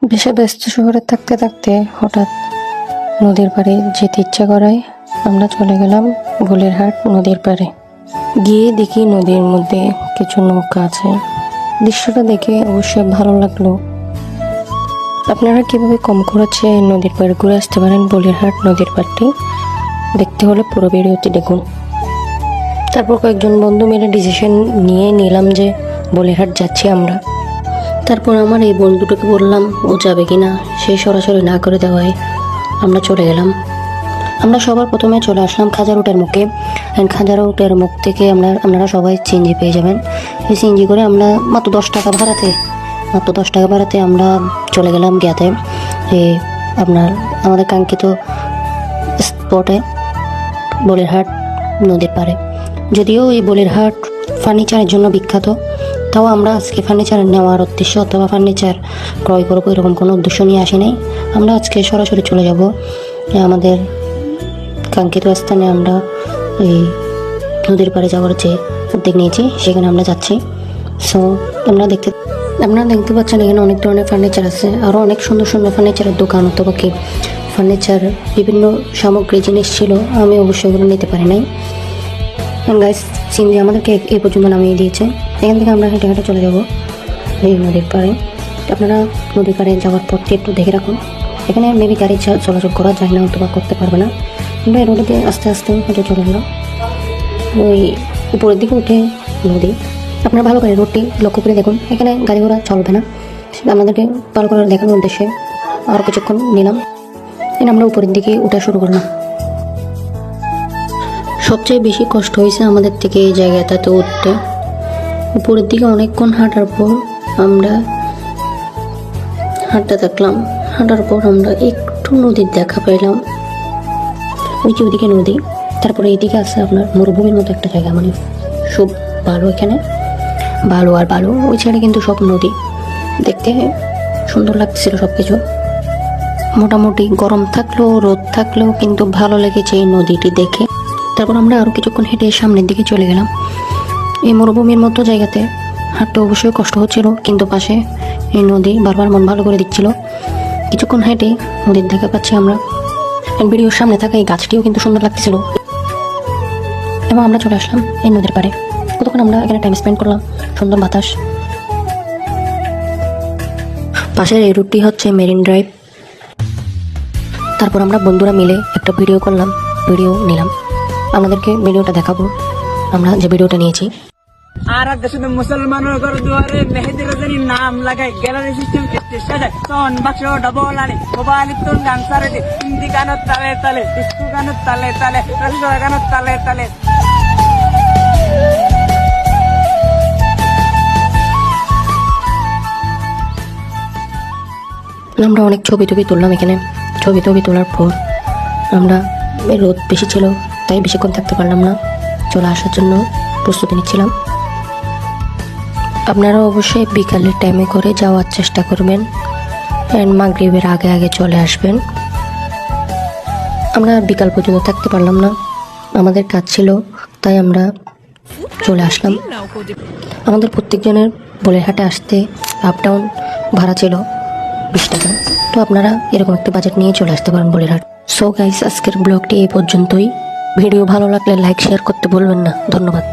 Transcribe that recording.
বেশি ব্যস্ত শহরে থাকতে থাকতে হঠাৎ নদীর পাড়ে যেতে ইচ্ছা করায় আমরা চলে গেলাম ভোলেরহাট নদীর পাড়ে। গিয়ে দেখি নদীর মধ্যে কিছু নৌকা আছে। দৃশ্যটা দেখে অবশ্যই ভালো লাগলো। আপনারা কিভাবে কম খরচে নদীর পাড়ে ঘুরে আসতে পারেন ভোলেরহাট নদীর পাড়টি দেখতে হলে পুরো ভিডিওটি দেখুন। তারপর কয়েকজন বন্ধু মিলে ডিসিশন নিয়ে নিলাম যে ভোলেরহাট যাচ্ছি আমরা। তারপর আমার এই বন্ধুটাকে বললাম ও যাবে কিনা, সে সরাসরি না করে দেওয়ায় আমরা চলে গেলাম। আমরা সবার প্রথমে চলে আসলাম খাজারোটের মুখে। খাজারোটের মুখ থেকে আপনারা সবাই সিএনজি পেয়ে যাবেন। এই সিএনজি করে আমরা মাত্র 10 টাকা ভাড়াতে আমরা চলে গেলাম গিয়াতে আমাদের কাঙ্ক্ষিত স্পটে ভোলেরহাট নদীর পাড়ে। যদিও এই ভোলেরহাট ফার্নিচারের জন্য বিখ্যাত, তাও আমরা আজকে ফার্নিচার নেওয়ার উদ্দেশ্য অথবা ফার্নিচার ক্রয় করবো এরকম কোনো উদ্দেশ্য নিয়ে আসি নাই। আমরা আজকে সরাসরি চলে যাব আমাদের কাঙ্ক্ষিত স্থানে। আমরা এই নদীর পাড়ে যাওয়ার যে উদ্যোগ নিয়েছি সেখানে আমরা যাচ্ছি। সো আপনারা দেখতে পাচ্ছেন এখানে অনেক ধরনের ফার্নিচার আছে, আরও অনেক সুন্দর সুন্দর ফার্নিচারের দোকান অথবা কি ফার্নিচার বিভিন্ন সামগ্রী জিনিস ছিল। আমি অবশ্যই এগুলো নিতে পারি নাই। গাইস সিএনজি আমাদেরকে এই পর্যন্ত নামিয়ে দিয়েছে। এখান থেকে আমরা হেঁটে হেঁটে চলে যাব এই নদীর পাড়ে। আপনারা নদীর পাড়ে যাওয়ার পথটি একটু দেখে রাখুন। এখানে মেবি গাড়ি চলাচল করা যায় না অথবা করতে পারবে না। আমরা রোডে দিয়ে আস্তে আস্তে হেঁটে চলে গেলাম। ওই উপরের দিকে উঠে নদী। আপনারা ভালো করে রোডটি লক্ষ্য করে দেখুন, এখানে গাড়ি ঘোড়া চলবে না। আমাদেরকে ভালো করে দেখানোর উদ্দেশ্যে আরও কিছুক্ষণ নিলাম। এখানে আমরা উপরের দিকে উঠা শুরু করলাম। সবচেয়ে বেশি কষ্ট হয়েছে আমাদের থেকে এই জায়গাটাতে উঠতে। উপরের দিকে অনেকক্ষণ হাঁটার পর আমরা হাঁটার পর আমরা একটু নদীর দেখা পেলাম। ওইদিকে নদী, তারপরে এইদিকে আছে আপনার মরুভূমির মতো একটা জায়গা, মানে সব বালু, এখানে বালু আর বালু, ওই সাইডে কিন্তু সব নদী। দেখতে সুন্দর লাগছিল সব কিছু। মোটামুটি গরম থাকলেও রোদ থাকলেও কিন্তু ভালো লেগেছে এই নদীটি দেখে। তারপর আমরা আরও কিছুক্ষণ হেঁটে সামনের দিকে চলে গেলাম। এই মরুভূমির মতো জায়গাতে হাঁটতে অবশ্যই কষ্ট হচ্ছিল, কিন্তু পাশে এই নদী বারবার মন ভালো করে দিচ্ছিল। কিছুক্ষণ হেঁটে নদীর দেখা পাচ্ছি আমরা। ভিডিওর সামনে থাকা এই গাছটিও কিন্তু সুন্দর লাগতেছিল। এবং আমরা চলে আসলাম এই নদীর পাড়ে। কতক্ষণ আমরা এখানে টাইম স্পেন্ড করলাম, সুন্দর বাতাস। পাশের এই রুটটি হচ্ছে মেরিন ড্রাইভ। তারপর আমরা বন্ধুরা মিলে একটা ভিডিও নিলাম। আপনাদেরকে ভিডিওটা দেখাবো, আমরা যে ভিডিওটা নিয়েছি। আর দেশে মুসলমানের ঘর দুয়ারে মেহেদি রজনী নাম লাগাই গ্যালারি সিস্টেম সাজায় সন বাক্স ডবল আনে মোবাইল তুন গান সারে দি হিন্দি গানত তালে তালে ডিস্কো গানত তালে তালে রবীন্দ্র গানত তালে তালে। আমরা অনেক ছবি তুললাম এখানে। ছবি তোলার পর আমরা রোদ বেশি ছিল তাই বেশিক্ষণ থাকতে পারলাম না, চলে আসার জন্য প্রস্তুতি নিচ্ছিলাম। আপনারা অবশ্যই বিকালের টাইমে করে যাওয়ার চেষ্টা করবেন, মাগরিবের আগে চলে আসবেন। আমরা বিকাল পর্যন্ত থাকতে পারলাম না, আমাদের কাজ ছিল, তাই আমরা চলে আসলাম। আমাদের প্রত্যেকজনের ভোলেরহাটে আসতে আপ ডাউন ভাড়া ছিল 20 টাকা। তো আপনারা এরকম একটা বাজেট নিয়ে চলে আসতে পারেন ভোলেরহাট। সো গাইস, আজকের ব্লগটি এই পর্যন্তই। ভিডিও ভালো লাগলে লাইক শেয়ার করতে ভুলবেন না। ধন্যবাদ।